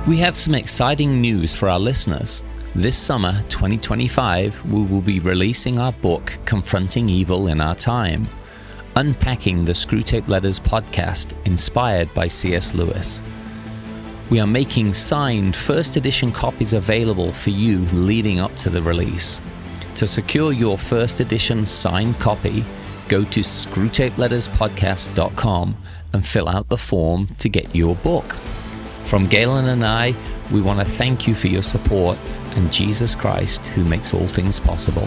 We have some exciting news for our listeners. This summer, 2025, we will be releasing our book, Confronting Evil in Our Time, unpacking the Screwtape Letters podcast inspired by C.S. Lewis. We are making signed first edition copies available for you leading up to the release. To secure your first edition signed copy, go to screwtapeletterspodcast.com and fill out the form to get your book. From Galen and I, we want to thank you for your support and Jesus Christ, who makes all things possible.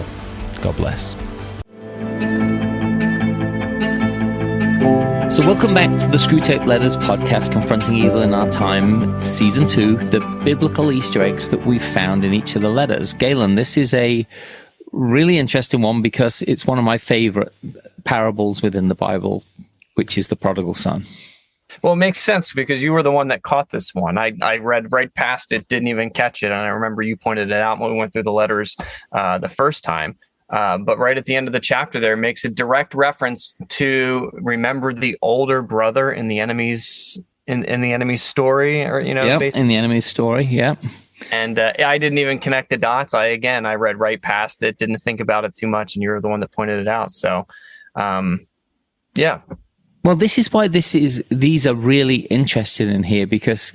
God bless. So welcome back to the Screwtape Letters podcast, Confronting Evil in Our Time, Season 2, the biblical Easter eggs that we've found in each of the letters. Galen, this is a really interesting one because it's one of my favorite parables within the Bible, which is the Prodigal Son. Well, it makes sense because you were the one that caught this one. I read right past it, didn't even catch it. And I remember you pointed it out when we went through the letters the first time. But right at the end of the chapter there, it makes a direct reference to remember the older brother in the enemy's in the enemy's story, or basically. In the enemy's story, yeah. And I didn't even connect the dots. I read right past it, didn't think about it too much, and you were the one that pointed it out. So, yeah. Well, this is why these are really interested in here, because,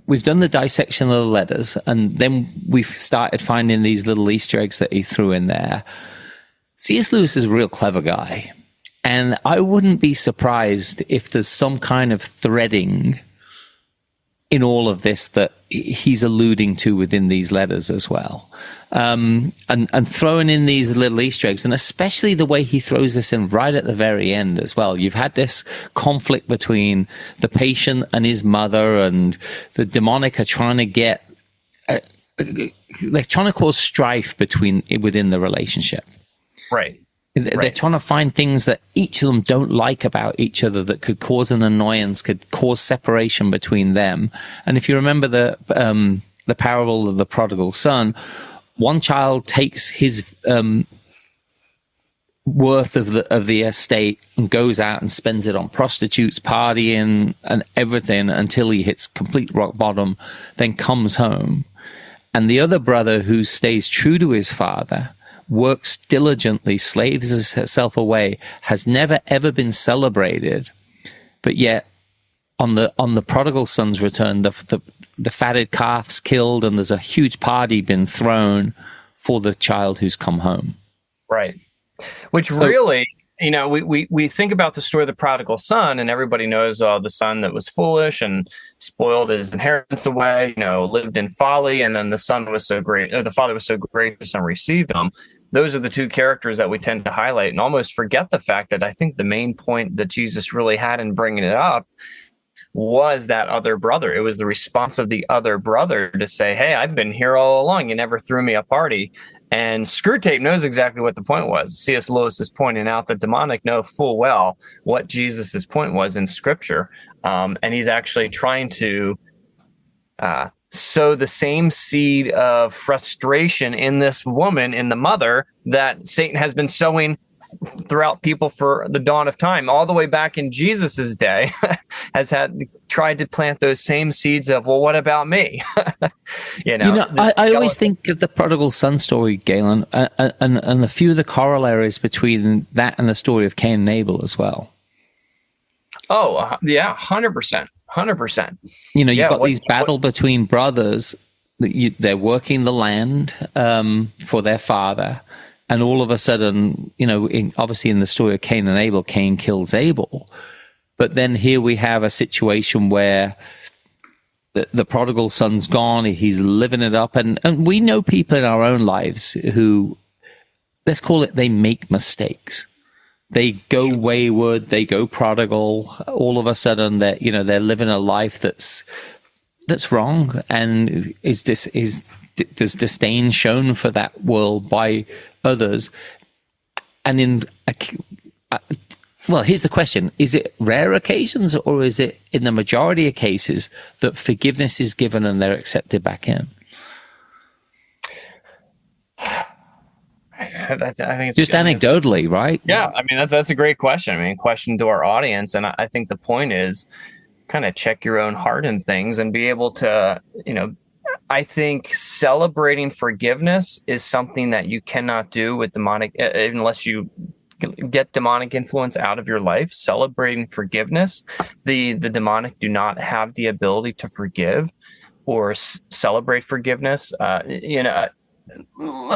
we've done the dissection of the letters and then we've started finding these little Easter eggs that he threw in there. C.S. Lewis is a real clever guy. And I wouldn't be surprised if there's some kind of threading in all of this that he's alluding to within these letters as well. And throwing in these little Easter eggs, and especially the way he throws this in right at the very end as well. You've had this conflict between the patient and his mother, and the demonic are trying to get, they're trying to cause strife within the relationship. Right. They're trying to find things that each of them don't like about each other that could cause an annoyance, could cause separation between them. And if you remember the parable of the prodigal son, one child takes his worth of the estate and goes out and spends it on prostitutes, partying, and everything until he hits complete rock bottom, then comes home. And the other brother, who stays true to his father, works diligently, slaves herself away, has never ever been celebrated, but yet on the prodigal son's return, the fatted calf's killed, and there's a huge party been thrown for the child who's come home. Right. Which really, we think about the story of the prodigal son, and everybody knows the son that was foolish and spoiled his inheritance away, lived in folly, and then the son was so great, or the father was so gracious and received him. Those are the two characters that we tend to highlight and almost forget the fact that I think the main point that Jesus really had in bringing it up was that other brother. It was the response of the other brother to say, hey, I've been here all along. You never threw me a party. And Screwtape knows exactly what the point was. C.S. Lewis is pointing out that demonic know full well what Jesus's point was in Scripture. And he's actually trying to sow the same seed of frustration in this woman, in the mother, that Satan has been sowing throughout people for the dawn of time, all the way back in Jesus's day, has tried to plant those same seeds of, well, what about me? I always think of the prodigal son story, Galen, and a few of the corollaries between that and the story of Cain and Abel as well. Oh, yeah, 100%. 100%. You've got these battle between brothers. They're working the land for their father. And all of a sudden, obviously in the story of Cain and Abel, Cain kills Abel. But then here we have a situation where the prodigal son's gone. He's living it up. And we know people in our own lives who, let's call it, they make mistakes. They go wayward, they go prodigal. All of a sudden, they're living a life that's wrong, and there's disdain shown for that world by others. And here's the question: is it rare occasions, or is it in the majority of cases that forgiveness is given and they're accepted back in? I think it's just anecdotally, right? Yeah, I mean that's a great question. Question to our audience, and I think the point is, kind of check your own heart and things and be able to, I think celebrating forgiveness is something that you cannot do with demonic, unless you get demonic influence out of your life. Celebrating forgiveness, the demonic do not have the ability to forgive or celebrate forgiveness. Let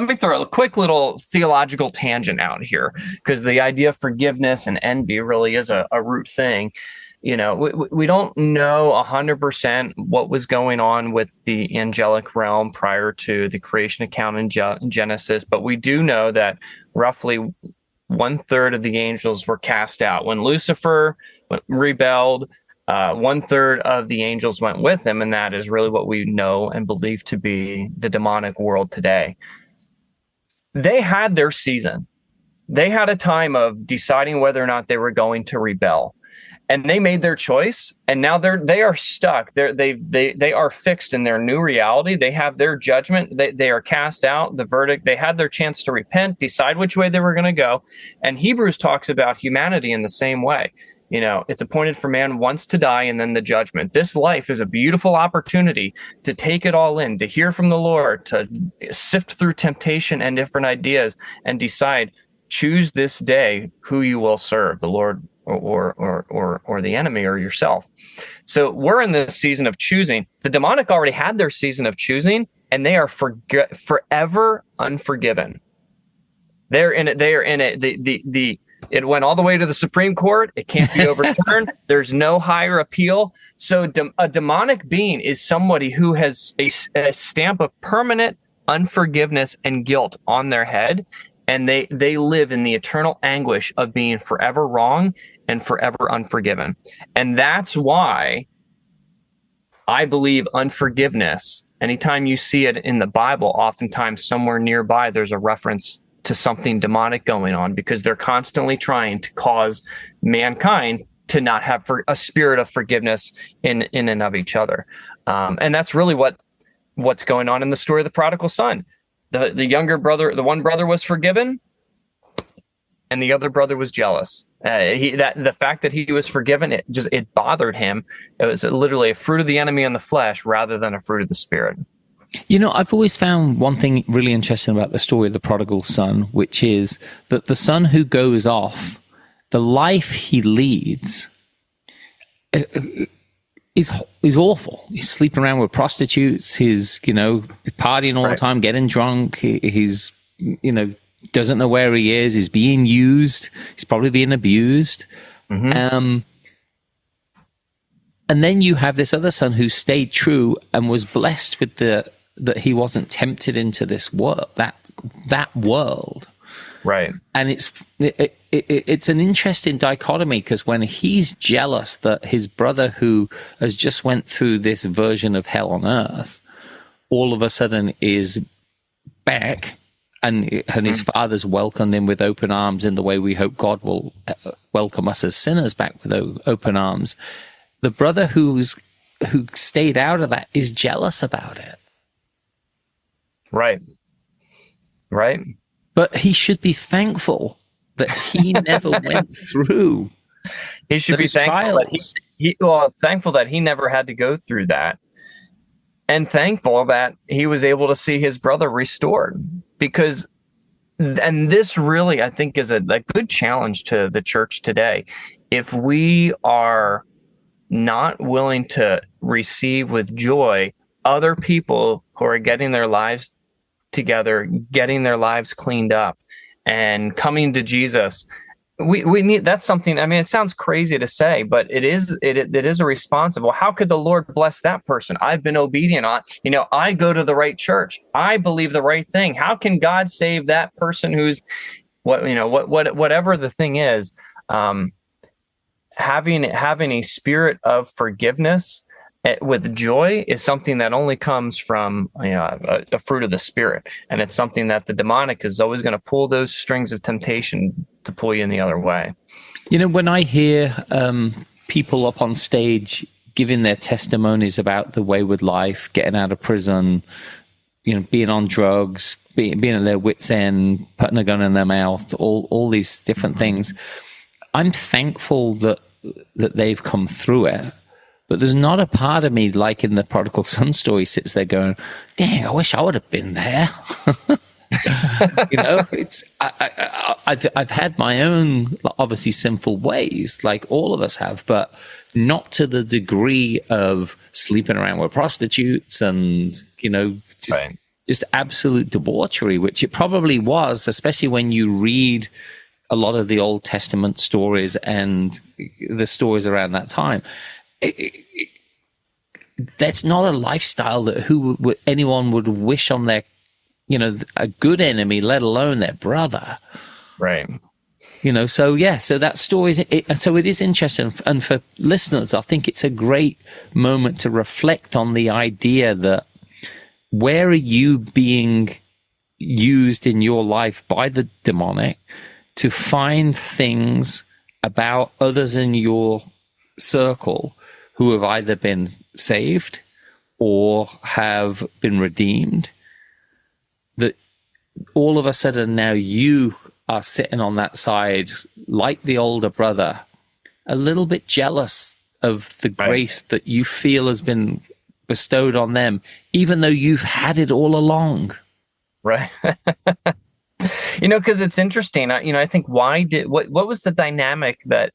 me throw a quick little theological tangent out here, because the idea of forgiveness and envy really is a root thing. We don't know 100% what was going on with the angelic realm prior to the creation account in Genesis, but we do know that roughly 1/3 of the angels were cast out. When Lucifer rebelled, 1/3 of the angels went with him, and that is really what we know and believe to be the demonic world today. They had their season. They had a time of deciding whether or not they were going to rebel, and they made their choice. And now they are stuck. They are fixed in their new reality. They have their judgment. They are cast out. The verdict. They had their chance to repent, decide which way they were going to go. And Hebrews talks about humanity in the same way. It's appointed for man once to die and then the judgment. This life is a beautiful opportunity to take it all in, to hear from the Lord, to sift through temptation and different ideas and decide, choose this day who you will serve, the Lord or the enemy or yourself. So we're in this season of choosing. The demonic already had their season of choosing, and they are forever unforgiven. They're in it. It went all the way to the Supreme Court. It can't be overturned. There's no higher appeal. So a demonic being is somebody who has a stamp of permanent unforgiveness and guilt on their head. And they live in the eternal anguish of being forever wrong and forever unforgiven. And that's why I believe unforgiveness, anytime you see it in the Bible, oftentimes somewhere nearby, there's a reference to something demonic going on, because they're constantly trying to cause mankind to not have a spirit of forgiveness in and of each other. And that's really what's going on in the story of the prodigal son. The younger brother, the one brother was forgiven, and the other brother was jealous. The fact that he was forgiven, it bothered him. It was literally a fruit of the enemy in the flesh rather than a fruit of the spirit. I've always found one thing really interesting about the story of the prodigal son, which is that the son who goes off, the life he leads is awful. He's sleeping around with prostitutes. He's, partying all the time, getting drunk. He's, doesn't know where he is. He's being used. He's probably being abused. Mm-hmm. And then you have this other son who stayed true and was blessed with that he wasn't tempted into this world, that world. Right. And it's an interesting dichotomy, because when he's jealous that his brother, who has just went through this version of hell on earth, all of a sudden is back, and his father's welcomed him with open arms in the way we hope God will welcome us as sinners back with open arms. The brother who stayed out of that is jealous about it. Right. But he should be thankful that he never went through. He should be thankful thankful that he never had to go through that, and thankful that he was able to see his brother restored. And this really, I think, is a good challenge to the church today. If we are not willing to receive with joy other people who are getting their lives together, getting their lives cleaned up, and coming to Jesus, we need, that's something. I mean, it sounds crazy to say, but it is a responsible. How could the Lord bless that person? I've been obedient. I go to the right church. I believe the right thing. How can God save that person who's whatever the thing is? Having a spirit of forgiveness with joy is something that only comes from a fruit of the spirit, and it's something that the demonic is always going to pull those strings of temptation to pull you in the other way. When I hear people up on stage giving their testimonies about the wayward life, getting out of prison, being on drugs, being at their wits' end, putting a gun in their mouth, all these different things, I'm thankful that they've come through it. But there's not a part of me, like in the Prodigal Son story, sits there going, dang, I wish I would have been there. I've had my own, obviously, sinful ways, like all of us have, but not to the degree of sleeping around with prostitutes and, just absolute debauchery, which it probably was, especially when you read a lot of the Old Testament stories and the stories around that time. That's not a lifestyle that anyone would wish on their, a good enemy, let alone their brother. Right. So that story so it is interesting. And for listeners, I think it's a great moment to reflect on the idea that where are you being used in your life by the demonic to find things about others in your circle who have either been saved or have been redeemed, that all of a sudden now you are sitting on that side like the older brother, a little bit jealous of the grace that you feel has been bestowed on them, even though you've had it all along. Right. Because it's interesting. I think what was the dynamic that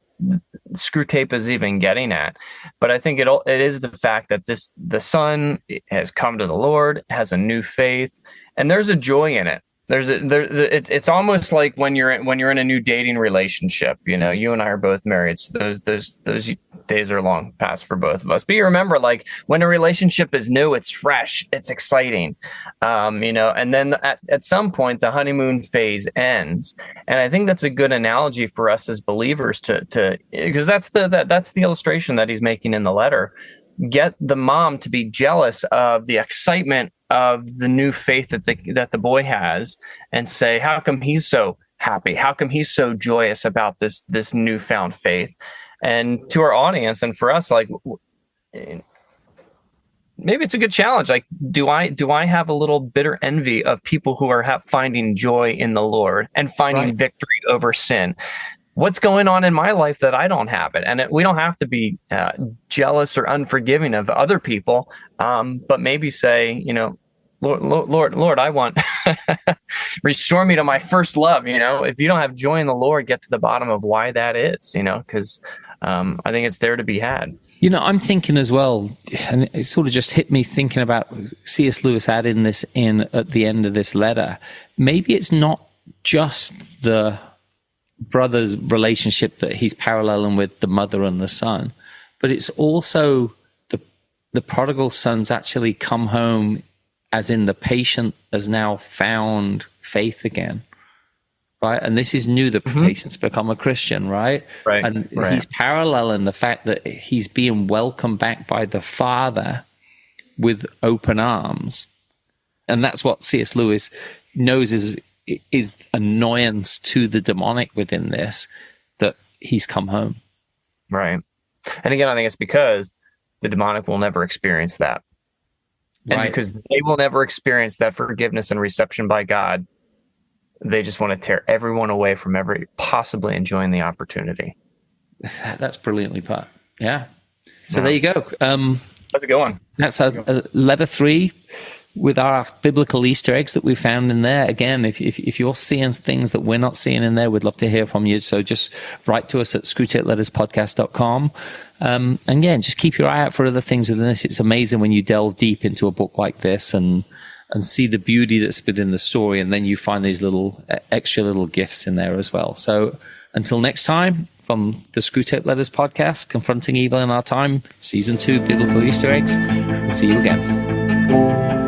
Screwtape is even getting at? But I think it is the fact that the son has come to the Lord, has a new faith, and there's a joy in it. It's almost like when you're in a new dating relationship. You and I are both married, so those days are long past for both of us. But you remember, like, when a relationship is new, it's fresh, it's exciting, and then at some point the honeymoon phase ends. And I think that's a good analogy for us as believers to because that's the illustration that he's making in the letter. Get the mom to be jealous of the excitement of the new faith that the boy has, and say, how come he's so happy? How come he's so joyous about this newfound faith? And to our audience and for us, like, maybe it's a good challenge. Like, do I have a little bitter envy of people who are finding joy in the Lord and finding victory over sin? What's going on in my life that I don't have it? And we don't have to be jealous or unforgiving of other people, but maybe say, Lord, I want restore me to my first love. If you don't have joy in the Lord, get to the bottom of why that is. Because I think it's there to be had. I'm thinking as well, and it sort of just hit me thinking about C.S. Lewis adding this in at the end of this letter. Maybe it's not just the brother's relationship that he's paralleling with the mother and the son, but it's also the prodigal son's actually come home, as in the patient has now found faith again, right? And this is new, the patient's become a Christian, right? Right. And he's paralleling the fact that he's being welcomed back by the Father with open arms. And that's what C.S. Lewis knows is annoyance to the demonic within this, that he's come home. Right. And again, I think it's because the demonic will never experience that. And because they will never experience that forgiveness and reception by God, they just want to tear everyone away from possibly enjoying the opportunity. That's brilliantly put. Yeah. So there you go. How's it going? That's letter 3. With our biblical Easter eggs that we found in there. Again, if you're seeing things that we're not seeing in there, we'd love to hear from you. So just write to us at screwtapeletterspodcast.com. And again, just keep your eye out for other things within this. It's amazing when you delve deep into a book like this and see the beauty that's within the story. And then you find these extra little gifts in there as well. So until next time, from the Screwtape Letters podcast, Confronting Evil in Our Time, Season 2, Biblical Easter Eggs, we'll see you again.